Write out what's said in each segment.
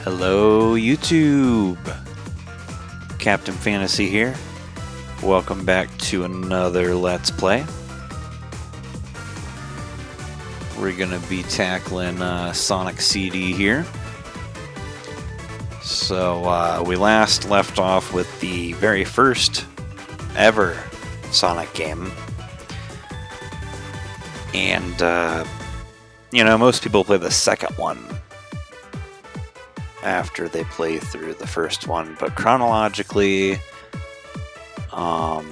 Hello YouTube! Captain Fantasy here. Welcome back to another Let's Play. We're gonna be tackling Sonic CD here. So we last left off with the very first ever Sonic game. And, most people play the second one after they play through the first one, but chronologically, a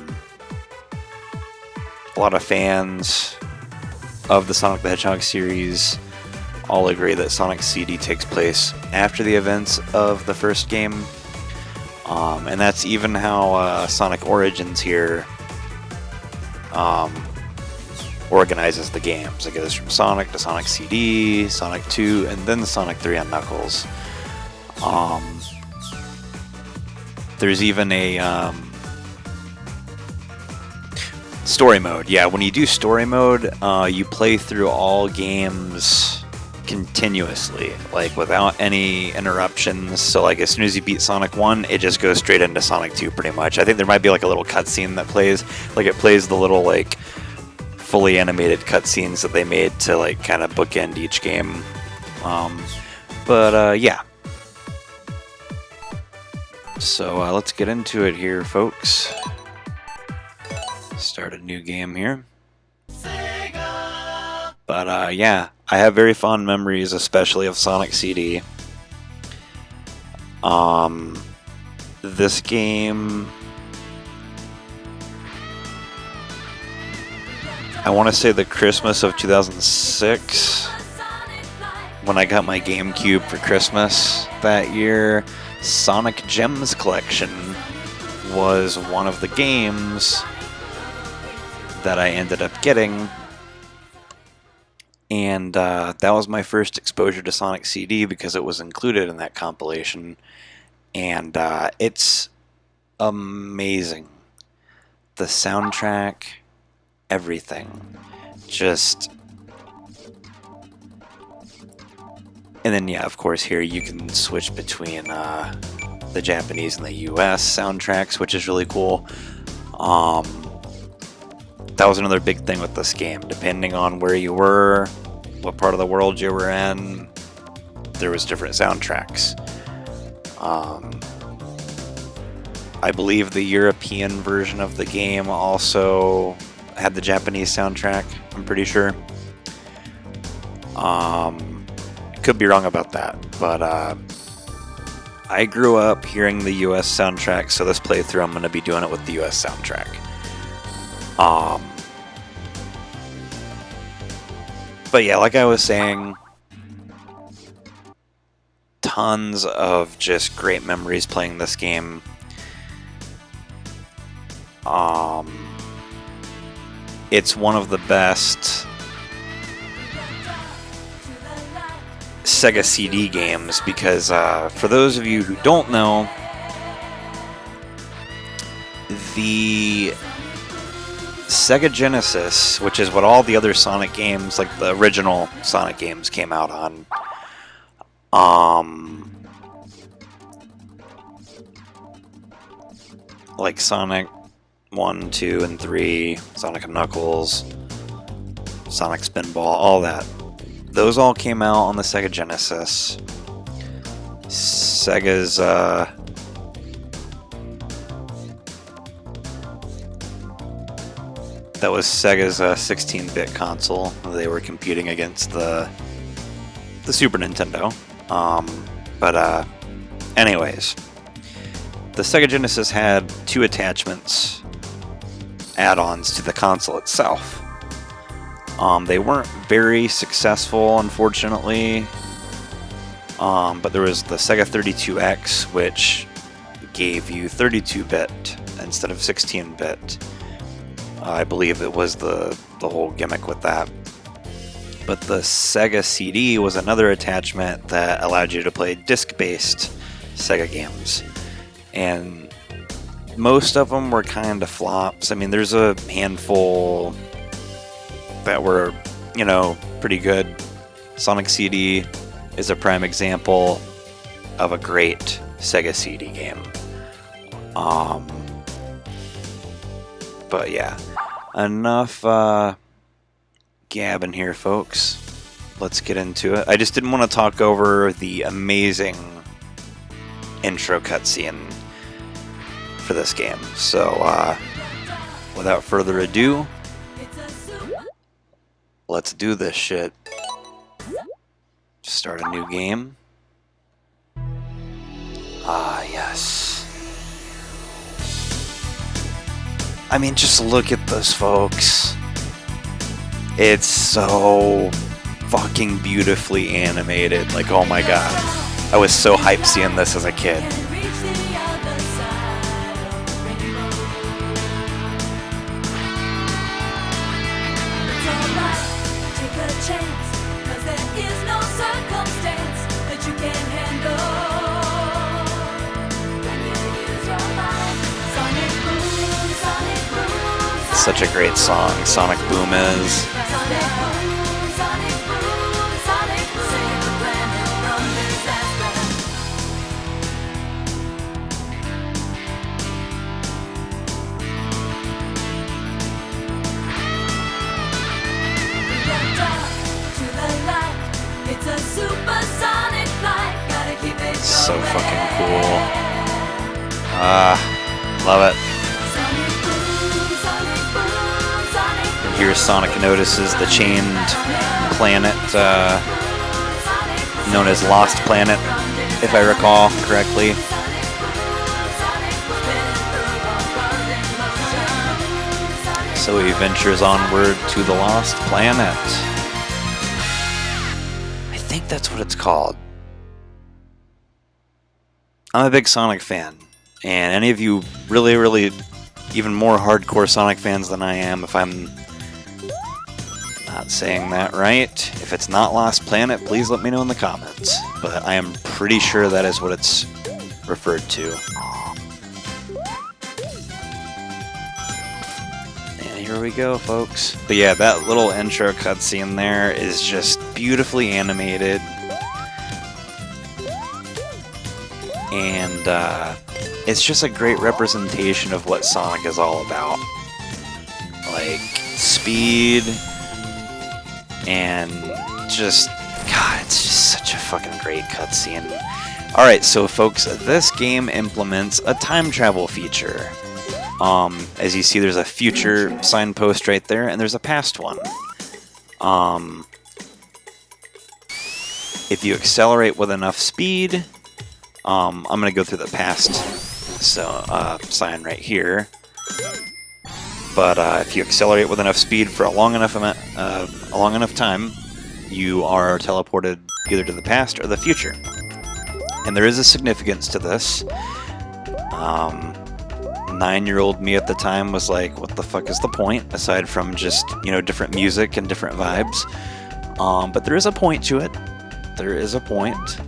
lot of fans of the Sonic the Hedgehog series all agree that Sonic CD takes place after the events of the first game, and that's even how Sonic Origins here organizes the games. It goes from Sonic to Sonic CD, Sonic 2, and then Sonic 3 on Knuckles. There's even a story mode. Yeah, when you do story mode, you play through all games continuously, like without any interruptions. So like as soon as you beat Sonic 1, it just goes straight into Sonic 2 pretty much. I think there might be like a little cutscene that plays, like it plays the little like fully animated cutscenes that they made to like kind of bookend each game. Yeah. So let's get into it here, folks. Start a new game here. But yeah, I have very fond memories, especially of Sonic CD. This game, I want to say the Christmas of 2006, when I got my GameCube for Christmas that year. Sonic Gems Collection was one of the games that I ended up getting, and that was my first exposure to Sonic CD because it was included in that compilation, and it's amazing. The soundtrack, everything, just... And then, yeah, of course, here you can switch between the Japanese and the US soundtracks, which is really cool. That was another big thing with this game. Depending on where you were, what part of the world you were in, there was different soundtracks. I believe the European version of the game also had the Japanese soundtrack, I'm pretty sure. Could be wrong about that, but I grew up hearing the US soundtrack, so this playthrough I'm going to be doing it with the US soundtrack. But yeah, like I was saying, tons of just great memories playing this game. It's one of the best Sega CD games because, for those of you who don't know, the Sega Genesis, which is what all the other Sonic games, like the original Sonic games, came out on, like Sonic 1, 2, and 3, Sonic and Knuckles, Sonic Spinball, all that. Those all came out on the Sega Genesis. Sega's that was Sega's 16-bit console. They were competing against the Super Nintendo. Anyways, the Sega Genesis had two attachments, add-ons to the console itself. They weren't very successful, unfortunately, but there was the Sega 32X, which gave you 32-bit instead of 16-bit. I believe it was the whole gimmick with that. But the Sega CD was another attachment that allowed you to play disc-based Sega games. And most of them were kind of flops. I mean, there's a handful that were, pretty good. Sonic CD is a prime example. of a great Sega CD game. But yeah, enough gabbing here, folks. Let's get into it. I just didn't want to talk over the amazing intro cutscene for this game. So, without further ado, let's do this shit. Start a new game. Ah, yes. I mean, just look at this, folks. It's so fucking beautifully animated. Like, oh my god. I was so hyped seeing this as a kid. Such a great song, Sonic Boom is. So fucking cool. Love it. Here Sonic notices the chained planet known as Lost Planet, if I recall correctly. So he ventures onward to the Lost Planet. I think that's what it's called. I'm a big Sonic fan, and any of you really even more hardcore Sonic fans than I am, if I'm not saying that right, if it's not Lost Planet, please let me know in the comments. But I am pretty sure that is what it's referred to. And here we go, folks. But yeah, that little intro cutscene there is just beautifully animated. And it's just a great representation of what Sonic is all about. Like, speed, and just, God, it's just such a fucking great cutscene. Alright, so folks, this game implements a time travel feature. As you see, there's a future signpost right there, and there's a past one. If you accelerate with enough speed, I'm going to go through the past sign right here. But if you accelerate with enough speed for a long enough time, you are teleported either to the past or the future. And there is a significance to this. 9-year-old me at the time was like, what the fuck is the point? Aside from just, different music and different vibes. But there is a point to it. There is a point.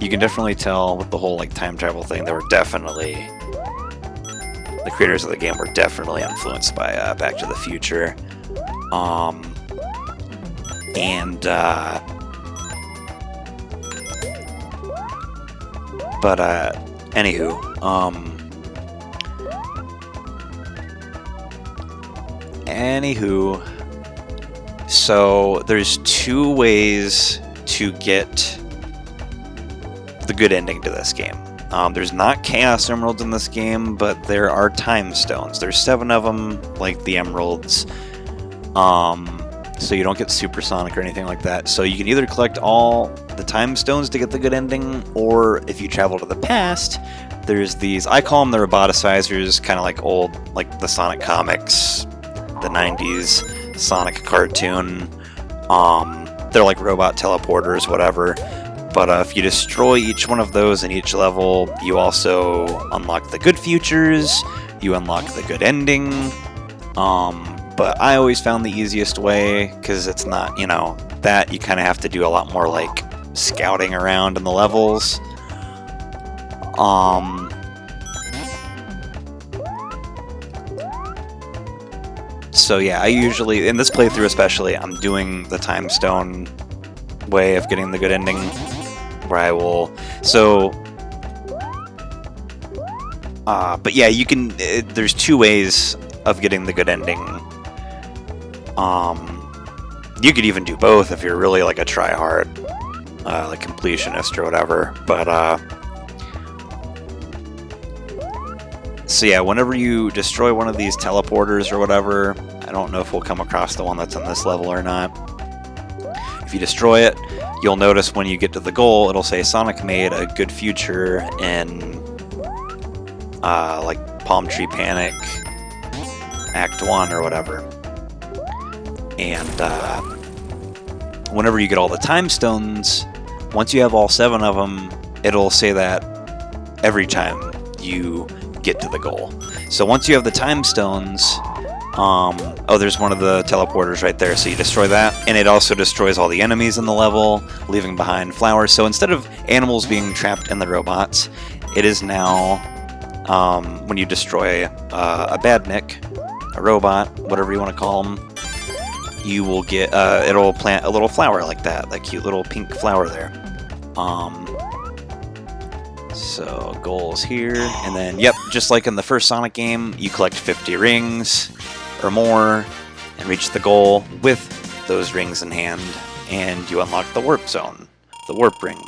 You can definitely tell with the whole time travel thing, they were definitely, the creators of the game were definitely influenced by Back to the Future. Anywho, so there's two ways to get the good ending to this game. There's not Chaos Emeralds in this game, but there are Time Stones. There's 7 of them, like the Emeralds. So you don't get Supersonic or anything like that. So you can either collect all the Time Stones to get the good ending, or if you travel to the past, there's these, I call them the roboticizers, kind of like old, like the Sonic comics, the 90s Sonic cartoon. They're like robot teleporters, whatever. But if you destroy each one of those in each level, you also unlock the good futures, you unlock the good ending. But I always found the easiest way, because it's not, that you kind of have to do a lot more like scouting around in the levels. So yeah, I usually, in this playthrough especially, I'm doing the time stone way of getting the good ending, where I will, but yeah, you can, there's two ways of getting the good ending. You could even do both if you're really like a try-hard, like completionist or whatever, but, so yeah, whenever you destroy one of these teleporters or whatever, I don't know if we'll come across the one that's on this level or not. If you destroy it, you'll notice when you get to the goal, it'll say Sonic made a good future in like Palm Tree Panic Act 1 or whatever. And whenever you get all the time stones, once you have all 7 of them, it'll say that every time you get to the goal. So once you have the time stones, oh, there's one of the teleporters right there, so you destroy that, and it also destroys all the enemies in the level, leaving behind flowers. So instead of animals being trapped in the robots, it is now, when you destroy a badnik, a robot, whatever you want to call them, you will get, it'll plant a little flower like that cute little pink flower there. So goals here, and then yep, just like in the first Sonic game, you collect 50 rings or more and reach the goal with those rings in hand, and you unlock the warp zone, the warp ring.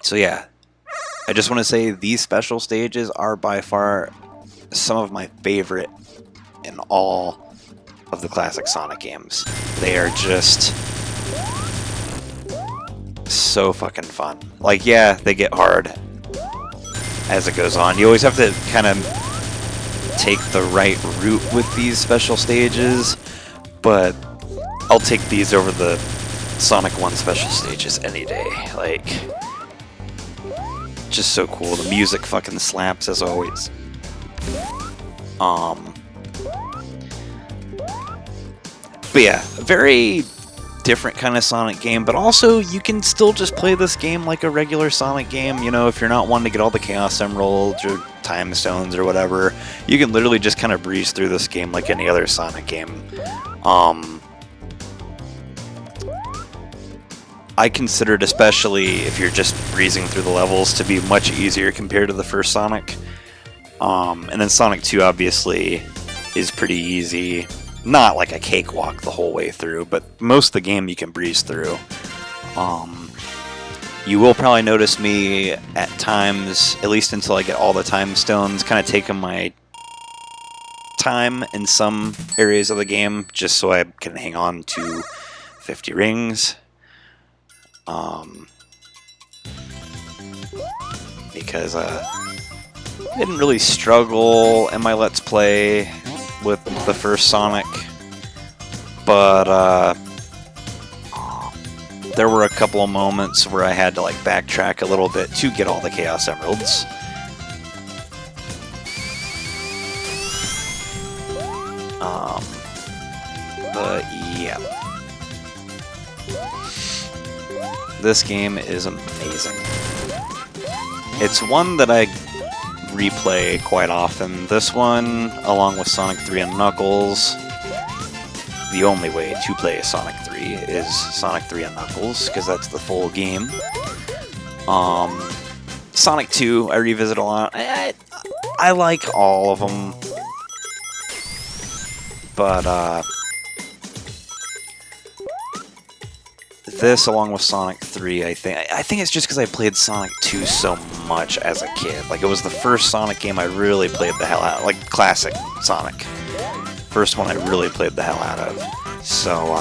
So yeah, I just want to say these special stages are by far some of my favorite in all of the classic Sonic games. They are just so fucking fun. Like, yeah, they get hard as it goes on. You always have to kind of take the right route with these special stages, but I'll take these over the Sonic 1 special stages any day. Like, just so cool. The music fucking slaps as always. But yeah, very different kind of Sonic game, but also you can still just play this game like a regular Sonic game. You know, if you're not wanting to get all the Chaos Emeralds or Time Stones or whatever, you can literally just kind of breeze through this game like any other Sonic game. I consider it, especially if you're just breezing through the levels, to be much easier compared to the first Sonic. And then Sonic 2 obviously is pretty easy. Not like a cakewalk the whole way through, but most of the game you can breeze through. You will probably notice me at times, at least until I get all the time stones, kind of taking my time in some areas of the game, just so I can hang on to 50 rings. Because I didn't really struggle in my Let's Play with the first Sonic, but there were a couple of moments where I had to like backtrack a little bit to get all the Chaos Emeralds. But yeah, this game is amazing. It's one that I replay quite often. This one, along with Sonic 3 and Knuckles. The only way to play Sonic 3 is Sonic 3 and Knuckles, because that's the full game. Sonic 2, I revisit a lot. I like all of them. But, this, along with Sonic 3, I think it's just because I played Sonic 2 so much as a kid. Like, it was the first Sonic game I really played the hell out of. Like, classic Sonic. First one I really played the hell out of. So,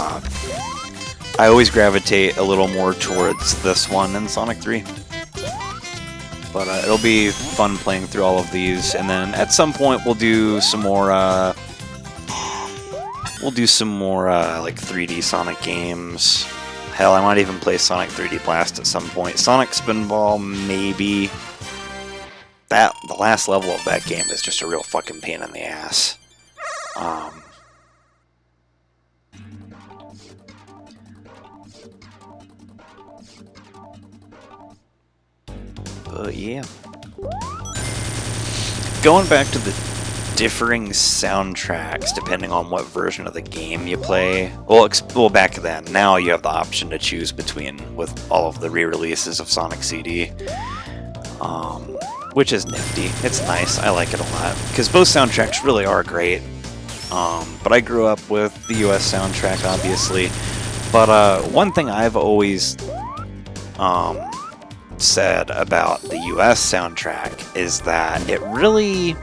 I always gravitate a little more towards this one than Sonic 3. But it'll be fun playing through all of these. And then at some point we'll do some more, like 3D Sonic games. Hell, I might even play Sonic 3D Blast at some point. Sonic Spinball, maybe. The last level of that game is just a real fucking pain in the ass. But yeah. Going back to the differing soundtracks depending on what version of the game you play. Well, back then. Now you have the option to choose between with all of the re-releases of Sonic CD, which is nifty. It's nice. I like it a lot because both soundtracks really are great. But I grew up with the US soundtrack, obviously. But one thing I've always said about the US soundtrack is that it really...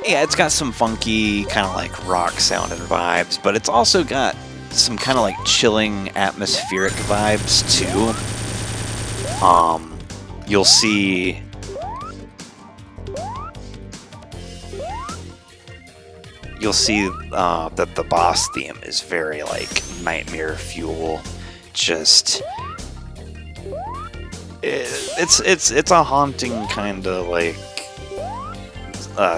Yeah, it's got some funky, kind of like rock sounding vibes, but it's also got some kind of like chilling atmospheric vibes too. You'll see that the boss theme is very like Nightmare Fuel. Just it's a haunting kind of like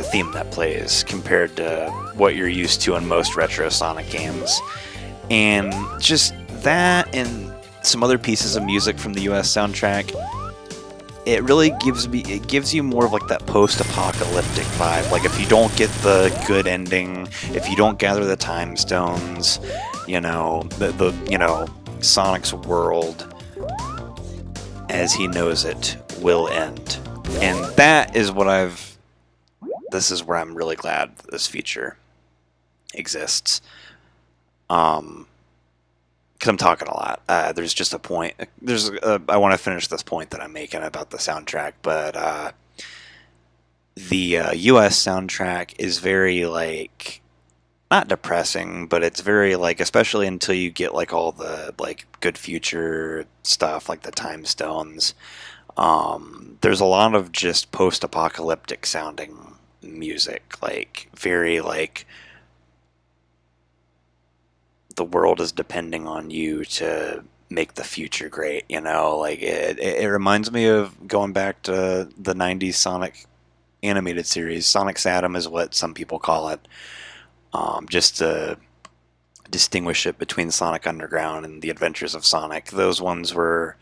theme that plays compared to what you're used to in most retro Sonic games, and just that and some other pieces of music from the US soundtrack, it really gives you more of like that post-apocalyptic vibe. Like if you don't get the good ending, if you don't gather the time stones, you know, the Sonic's world as he knows it will end. And that is what this is where I'm really glad that this feature exists. Because I'm talking a lot. There's just a point. I want to finish this point that I'm making about the soundtrack, but the US soundtrack is very like not depressing, but it's very like, especially until you get like all the like good future stuff, like the time stones. There's a lot of just post-apocalyptic sounding music, like very like the world is depending on you to make the future great, you know, like it reminds me of going back to the 90s Sonic animated series. Sonic Saturn is what some people call it, just to distinguish it between Sonic Underground and the Adventures of Sonic. Those ones were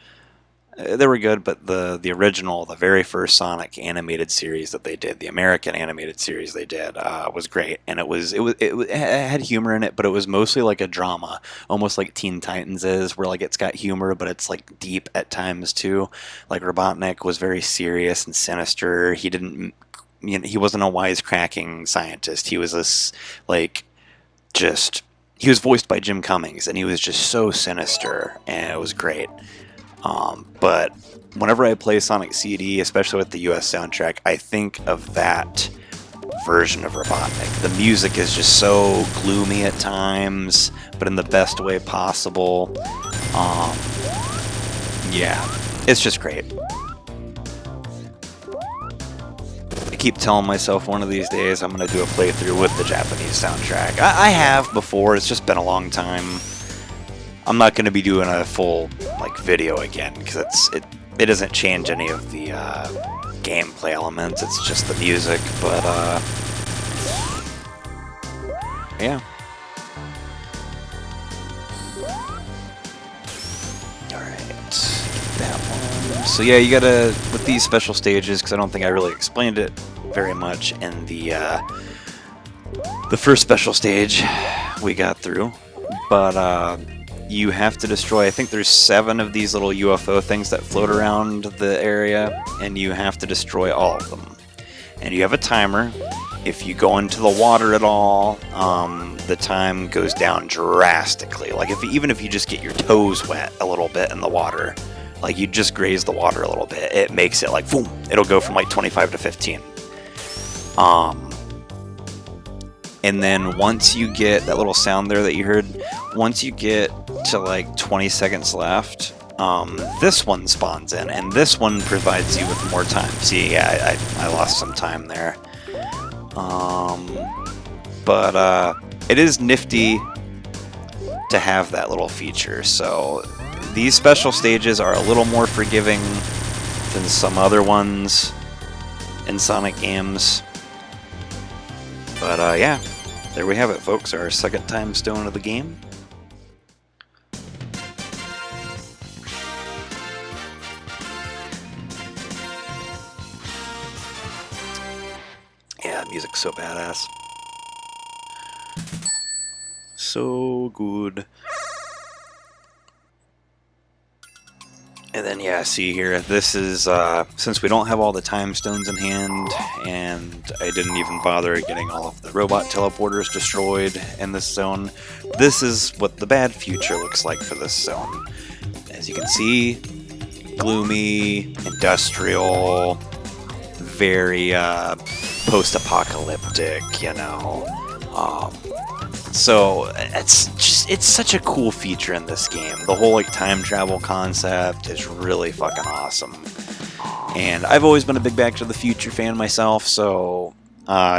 good, but the original, the very first Sonic animated series that they did, the American animated series they did, was great, and it had humor in it, but it was mostly like a drama, almost like Teen Titans is, where like it's got humor, but it's like deep at times too. Like Robotnik was very serious and sinister. He wasn't a wisecracking scientist. He was this like he was voiced by Jim Cummings, and he was just so sinister, and it was great. But whenever I play Sonic CD, especially with the US soundtrack, I think of that version of Robotnik. The music is just so gloomy at times, but in the best way possible. Yeah, it's just great. I keep telling myself one of these days I'm going to do a playthrough with the Japanese soundtrack. I have before, it's just been a long time. I'm not going to be doing a full like video again because it doesn't change any of the gameplay elements. It's just the music, but yeah. All right, that one. So yeah, you gotta with these special stages, because I don't think I really explained it very much in the first special stage we got through, but you have to destroy, I think there's 7 of these little UFO things that float around the area, and you have to destroy all of them. And you have a timer. If you go into the water at all, the time goes down drastically. Like even if you just get your toes wet a little bit in the water, like you just graze the water a little bit, it makes it like boom, it'll go from like 25 to 15. And then once you get that little sound there that you heard, once you get to like 20 seconds left, this one spawns in, and this one provides you with more time. See, yeah, I lost some time there. But it is nifty to have that little feature. So these special stages are a little more forgiving than some other ones in Sonic games. But yeah, there we have it, folks. Our second time stone of the game. Yeah, music's so badass. So good. And then, yeah, see here, this is, since we don't have all the time stones in hand, and I didn't even bother getting all of the robot teleporters destroyed in this zone, this is what the bad future looks like for this zone. As you can see, gloomy, industrial, very, post-apocalyptic, you know. So it's such a cool feature in this game. The whole like time travel concept is really fucking awesome. And I've always been a big Back to the Future fan myself, so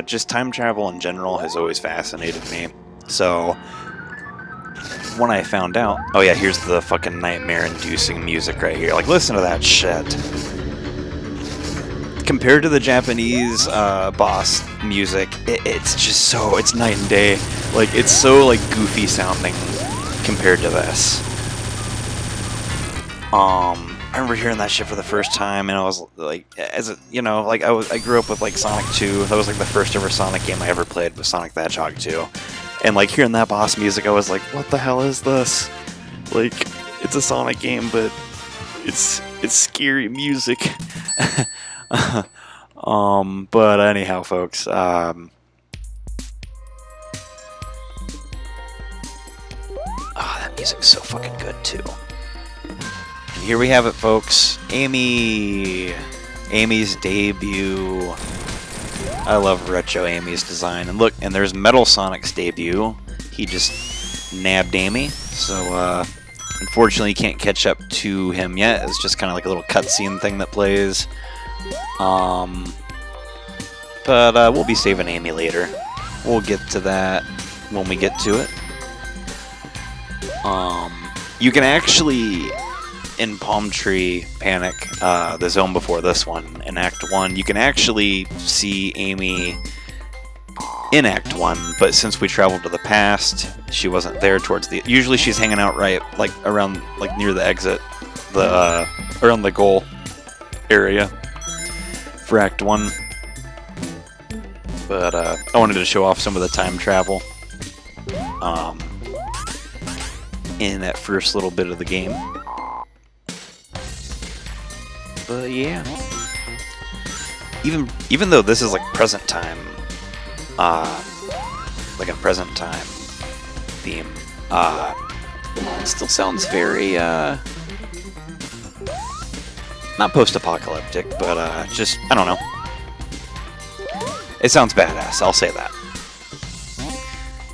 just time travel in general has always fascinated me. So when I found out, oh yeah, here's the fucking nightmare-inducing music right here. Like, listen to that shit. Compared to the Japanese boss music, it's just so, it's night and day. Like, it's so, like, goofy sounding compared to this. I remember hearing that shit for the first time, and I was, like, as a, you know, like, I grew up with, like, Sonic 2. That was, like, the first ever Sonic game I ever played was Sonic the Hedgehog 2. And, like, hearing that boss music, I was like, what the hell is this? Like, it's a Sonic game, but it's scary music. But anyhow, folks, oh, that music's so fucking good too. And here we have it, folks. Amy's debut. I love retro Amy's design. And look, and there's Metal Sonic's debut. He just nabbed Amy, so unfortunately you can't catch up to him yet. It's just kind of like a little cutscene thing that plays. But we'll be saving Amy later. We'll get to that when we get to it. You can actually, in Palm Tree Panic, the zone before this one, in Act 1, you can actually see Amy in Act 1, but since we traveled to the past, she wasn't there towards the... Usually she's hanging out right, like, around, like, near the exit, around the goal area for Act 1. But I wanted to show off some of the time travel in that first little bit of the game. But yeah, even though this is like present time, like a present time theme, it still sounds very not post-apocalyptic, but just, I don't know. It sounds badass, I'll say that.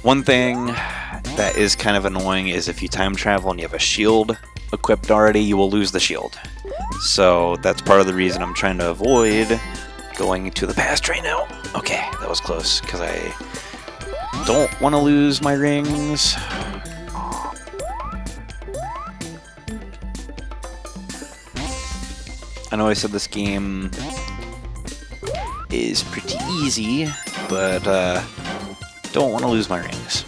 One thing that is kind of annoying is if you time travel and you have a shield equipped already, you will lose the shield. So that's part of the reason I'm trying to avoid going to the past right now. Okay, that was close, because I don't want to lose my rings. I know I said this game is pretty easy, but don't want to lose my rings.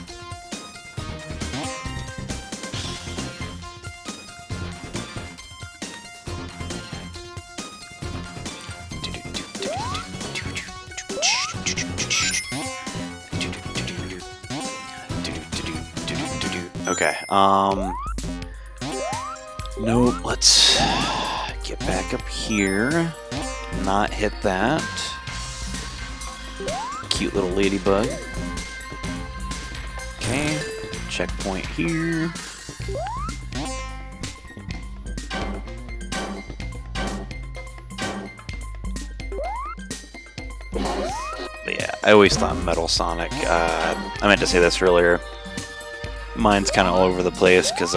Okay, nope, let's get back up here, not hit that. Cute little ladybug. Okay, checkpoint here. But yeah, I always thought Metal Sonic, I meant to say this earlier, mine's kind of all over the place because,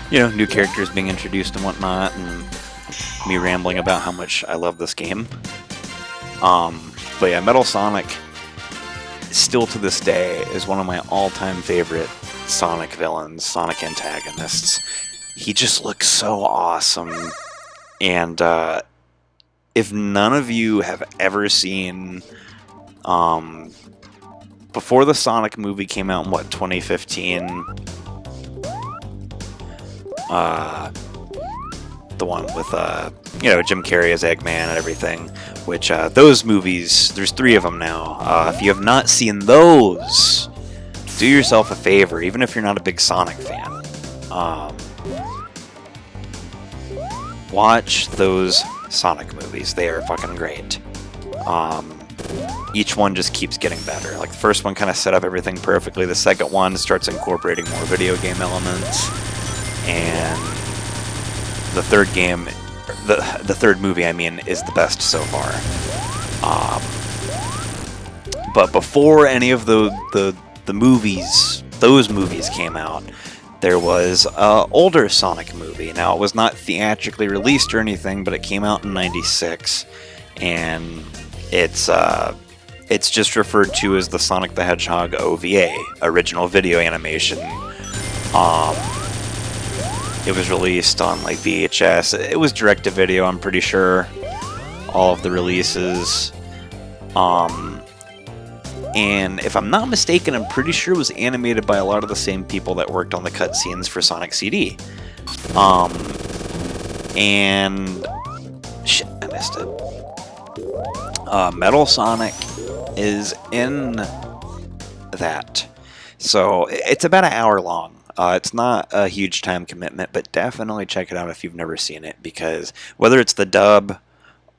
you know, new characters being introduced and whatnot, and me rambling about how much I love this game. But yeah, Metal Sonic, still to this day, is one of my all-time favorite Sonic villains, Sonic antagonists. He just looks so awesome. And if none of you have ever seen, before the Sonic movie came out in, what, 2015? The one with, you know, Jim Carrey as Eggman and everything. which those movies, there's 3 of them now. If you have not seen those, do yourself a favor, even if you're not a big Sonic fan. Watch those Sonic movies. They are fucking great. Each one just keeps getting better. Like, the first one kind of set up everything perfectly. The second one starts incorporating more video game elements. And the third game, the third movie, I mean, is the best so far. But before any of the movies, those movies came out, there was an older Sonic movie. Now, it was not theatrically released or anything, but it came out in '96, and it's just referred to as the Sonic the Hedgehog OVA, original video animation. It was released on like VHS. It was direct-to-video, I'm pretty sure. All of the releases. And if I'm not mistaken, I'm pretty sure it was animated by a lot of the same people that worked on the cutscenes for Sonic CD. And shit, I missed it. Metal Sonic is in that. So it's about an hour long. It's not a huge time commitment, but definitely check it out if you've never seen it, because whether it's the dub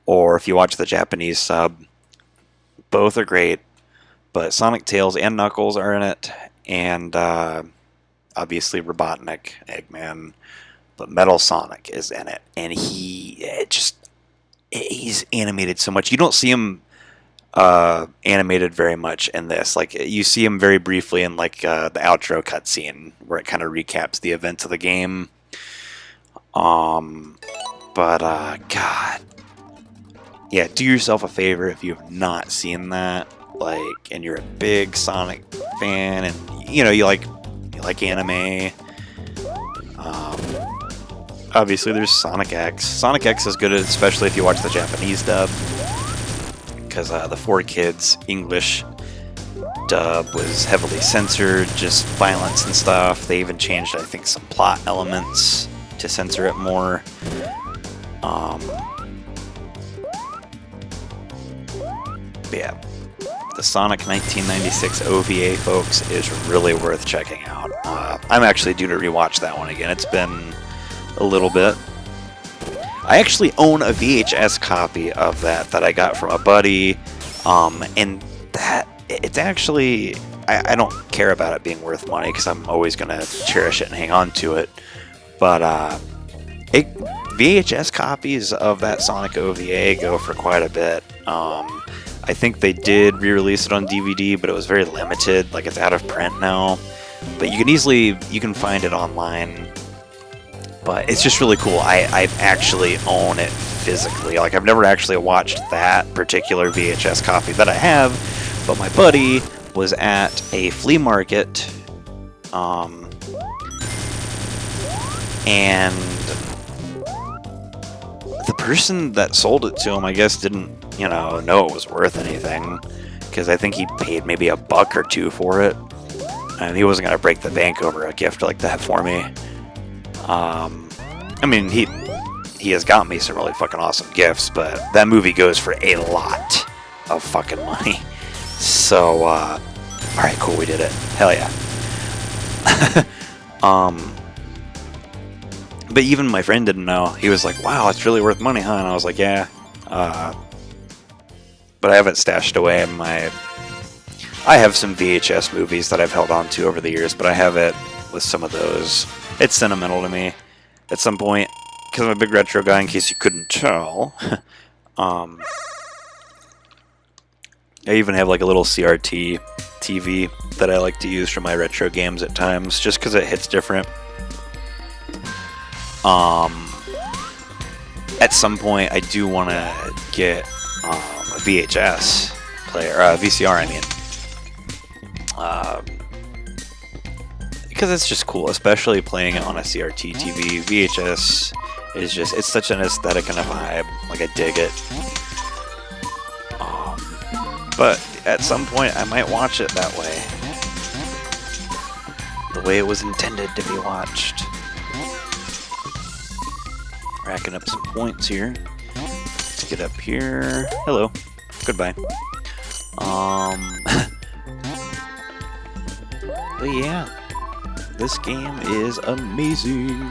or if you watch the Japanese sub, both are great. But Sonic, Tails, and Knuckles are in it, and obviously Robotnik, Eggman, but Metal Sonic is in it, and he's animated so much. You don't see him animated very much in this. Like, you see him very briefly in like the outro cutscene where it kind of recaps the events of the game. God, yeah, do yourself a favor if you have not seen that. Like, and you're a big Sonic fan, and you like anime. Obviously, there's Sonic X. Sonic X is good, especially if you watch the Japanese dub, because the 4Kids English dub was heavily censored, just violence and stuff. They even changed, I think, some plot elements to censor it more. Yeah. The Sonic 1996 OVA, folks, is really worth checking out. I'm actually due to rewatch that one again. It's been a little bit. I actually own a VHS copy of that I got from a buddy, and that it's actually, I don't care about it being worth money because I'm always going to cherish it and hang on to it. But VHS copies of that Sonic OVA go for quite a bit. I think they did re-release it on DVD, but it was very limited. Like, it's out of print now. But you can find it online. But it's just really cool. I actually own it physically. Like, I've never actually watched that particular VHS copy that I have. But my buddy was at a flea market. And the person that sold it to him, I guess, didn't know it was worth anything, because I think he paid maybe $1 or $2 for it, and he wasn't gonna break the bank over a gift like that for me. I mean, he has got me some really fucking awesome gifts, but that movie goes for a lot of fucking money. So, all right, cool, we did it. Hell yeah. But even my friend didn't know. He was like, "Wow, it's really worth money, huh?" And I was like, "Yeah." But I have it stashed away in I have some VHS movies that I've held on to over the years, but I have it with some of those. It's sentimental to me at some point, because I'm a big retro guy, in case you couldn't tell. I even have like a little CRT TV that I like to use for my retro games at times, just because it hits different. At some point, I do want to get a VHS player, VCR, I mean, because it's just cool, especially playing it on a CRT TV. VHS is just, it's such an aesthetic and a vibe. Like, I dig it. But at some point, I might watch it that way, the way it was intended to be watched. Racking up some points here. Let's get up here. Hello. Goodbye. But yeah, this game is amazing.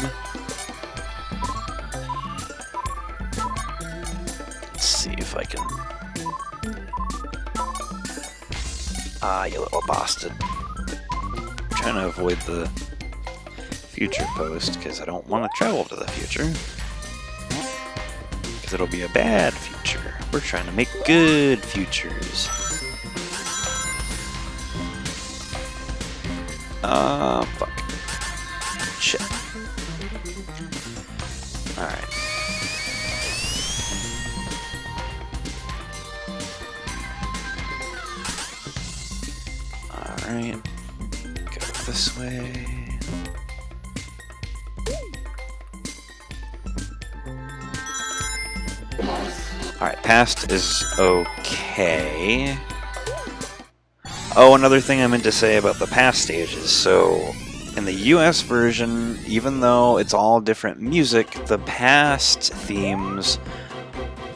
Let's see if I can... Ah, you little bastard. I'm trying to avoid the future post because I don't want to travel to the future. Because it'll be a bad future. We're trying to make good futures. Fuck. Shit. Alright. Alright. Go this way. Alright, past is okay. Oh, another thing I meant to say about the past stages. So, in the US version, even though it's all different music, the past themes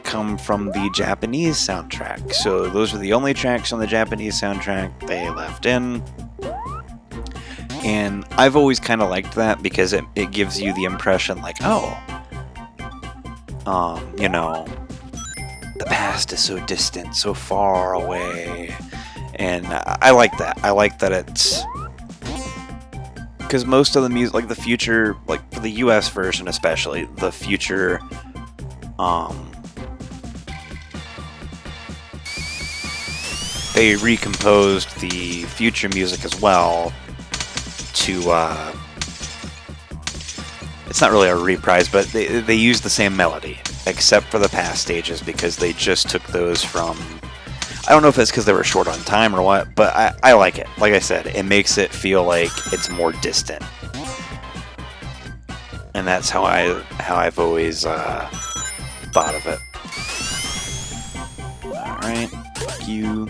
come from the Japanese soundtrack. So those are the only tracks on the Japanese soundtrack they left in. And I've always kind of liked that because it gives you the impression like, oh, you know, the past is so distant, so far away. And I like that. I like that it's... Because most of the music, like the future, like for the US version especially, the future, they recomposed the future music as well to, it's not really a reprise, but they used the same melody, except for the past stages, because they just took those from... I don't know if it's because they were short on time or what, but I like it. Like I said, it makes it feel like it's more distant. And that's how I've always thought of it. Alright, fuck you.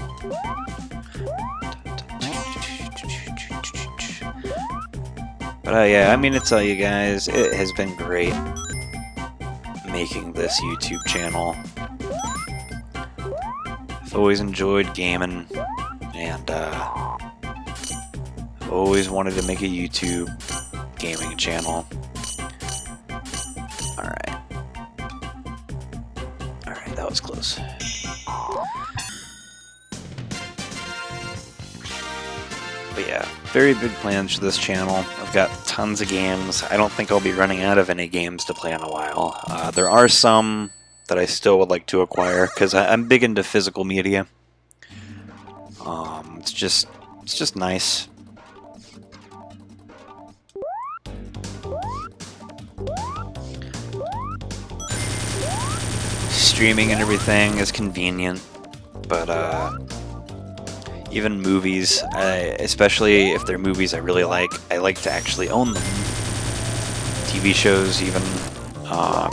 But yeah, I mean to tell you guys, it has been great making this YouTube channel. I've always enjoyed gaming, and I've always wanted to make a YouTube gaming channel. Alright. Alright, that was close. But yeah, very big plans for this channel. I've got tons of games. I don't think I'll be running out of any games to play in a while. There are some that I still would like to acquire, because I'm big into physical media. It's just nice. Streaming and everything is convenient, but even movies, especially if they're movies I really like, I like to actually own them. TV shows even.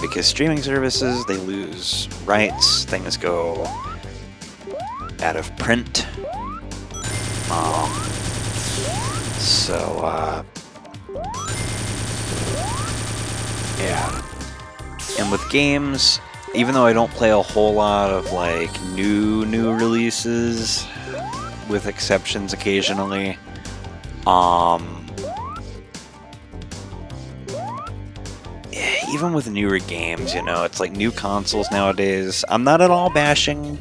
Because streaming services, they lose rights, things go out of print. Yeah. And with games, even though I don't play a whole lot of like new releases, with exceptions occasionally, even with newer games, you know, it's like new consoles nowadays. I'm not at all bashing,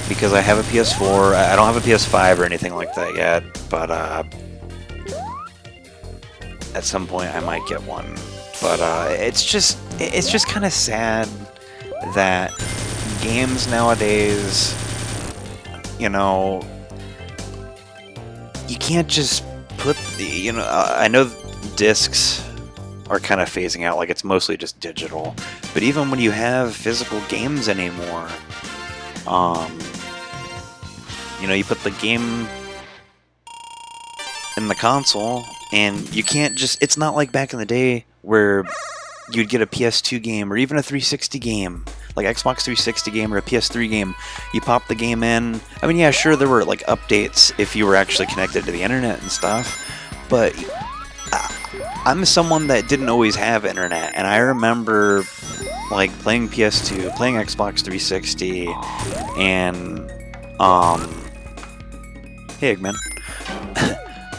because I have a PS4. I don't have a PS5 or anything like that yet, but at some point I might get one. But it's just kind of sad that games nowadays, you know, you can't just put the, you know, I know discs are kind of phasing out, like it's mostly just digital, but even when you have physical games anymore, you know, you put the game in the console, and you can't just, it's not like back in the day where you'd get a PS2 game or even a 360 game, like Xbox 360 game or a PS3 game. You pop the game in. I mean, yeah, sure, there were like updates if you were actually connected to the internet and stuff, but I'm someone that didn't always have internet, and I remember like playing PS2, playing Xbox 360, and hey Eggman.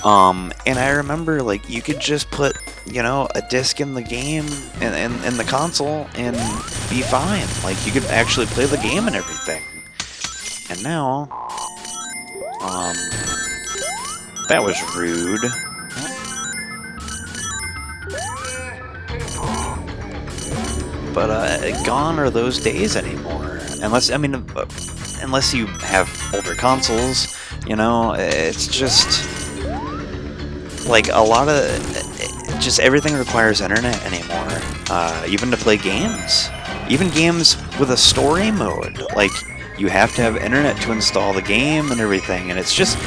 And I remember like you could just put, you know, a disc in the game and in the console and be fine. Like you could actually play the game and everything. And now, that was rude. But gone are those days anymore. Unless, I mean, unless you have older consoles, you know, it's just like a lot of, just everything requires internet anymore. Even to play games. Even games with a story mode. Like, you have to have internet to install the game and everything, and it's just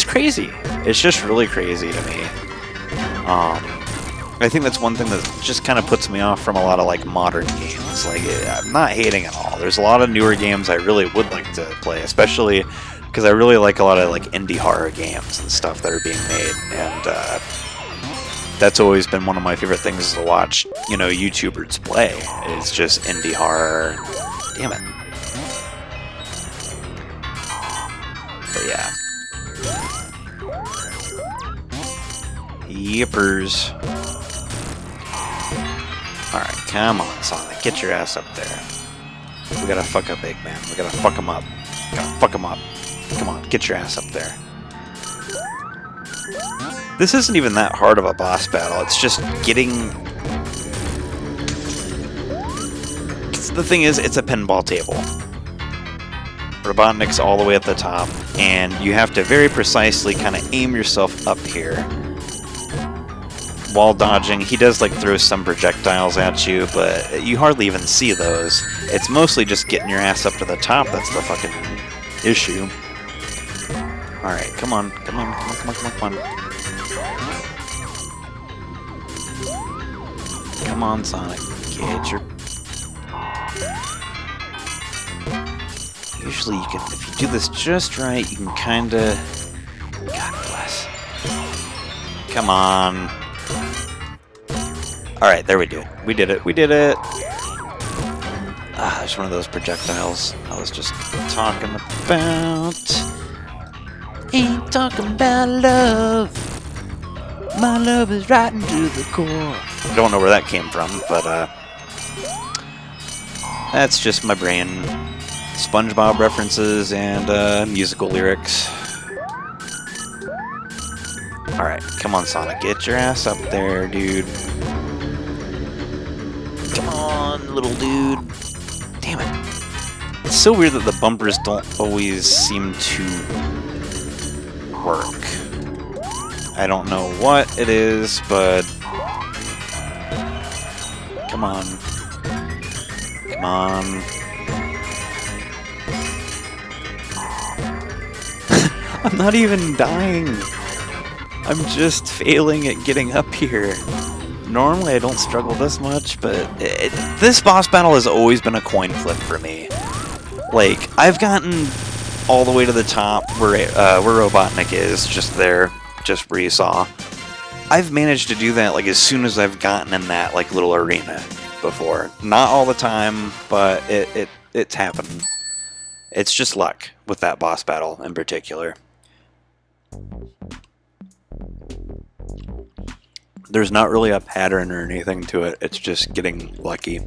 crazy. It's just really crazy to me. I think that's one thing that just kind of puts me off from a lot of like modern games. Like, I'm not hating at all. There's a lot of newer games I really would like to play, especially because I really like a lot of like indie horror games and stuff that are being made, and that's always been one of my favorite things to watch. You know, YouTubers play. It's just indie horror. Damn it. But yeah. Yippers. Alright, come on, Sonic. Get your ass up there. We gotta fuck up Eggman. We gotta fuck him up. We gotta fuck him up. Come on, get your ass up there. This isn't even that hard of a boss battle. It's just getting... The thing is, it's a pinball table. Robotnik's all the way at the top, and you have to very precisely kind of aim yourself up here. While dodging, he does like throw some projectiles at you, but you hardly even see those. It's mostly just getting your ass up to the top that's the fucking issue. Alright, come on, come on, come on, come on, come on, come on. Come on, Sonic. Get your... Usually you can, if you do this just right, you can kinda... God bless. Come on. Alright, there we do. We did it. We did it. Ah, there's one of those projectiles I was just talking about. Ain't talking about love. My love is right into the core. Don't know where that came from, but that's just my brain. SpongeBob references and musical lyrics. Alright, come on, Sonic. Get your ass up there, dude. Come on, little dude. Damn it. It's so weird that the bumpers don't always seem to work. I don't know what it is, but... Come on. Come on. I'm not even dying. I'm just failing at getting up here. Normally I don't struggle this much, but this boss battle has always been a coin flip for me. Like, I've gotten all the way to the top where Robotnik is, just there, just where you saw. I've managed to do that like as soon as I've gotten in that like little arena before. Not all the time, but it's happened. It's just luck with that boss battle in particular. There's not really a pattern or anything to it. It's just getting lucky.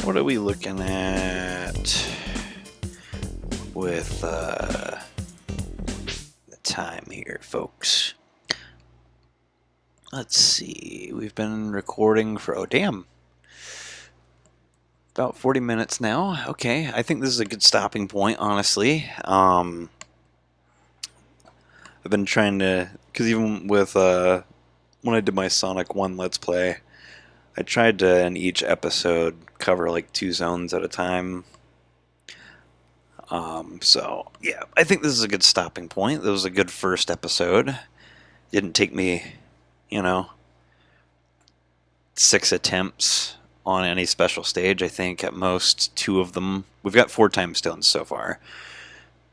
What are we looking at with the time here, folks? Let's see. We've been recording for, oh damn, about 40 minutes now. Okay, I think this is a good stopping point, honestly. I've been trying to, because even with when I did my Sonic 1 Let's Play, I tried to, in each episode, cover like 2 zones at a time. So, yeah, I think this is a good stopping point. This was a good first episode. Didn't take me, you know, 6 attempts on any special stage. I think at most 2 of them. We've got 4 time stones so far.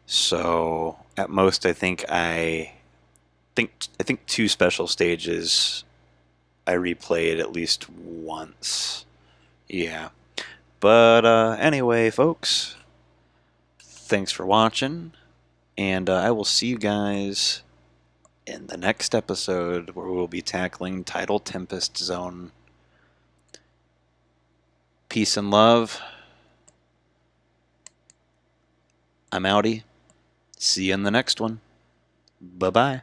So, at most, I think 2 special stages I replayed at least once. Yeah. But anyway, folks, thanks for watching, and I will see you guys in the next episode where we'll be tackling Tidal Tempest Zone. Peace and love. I'm outie. See you in the next one. Bye-bye.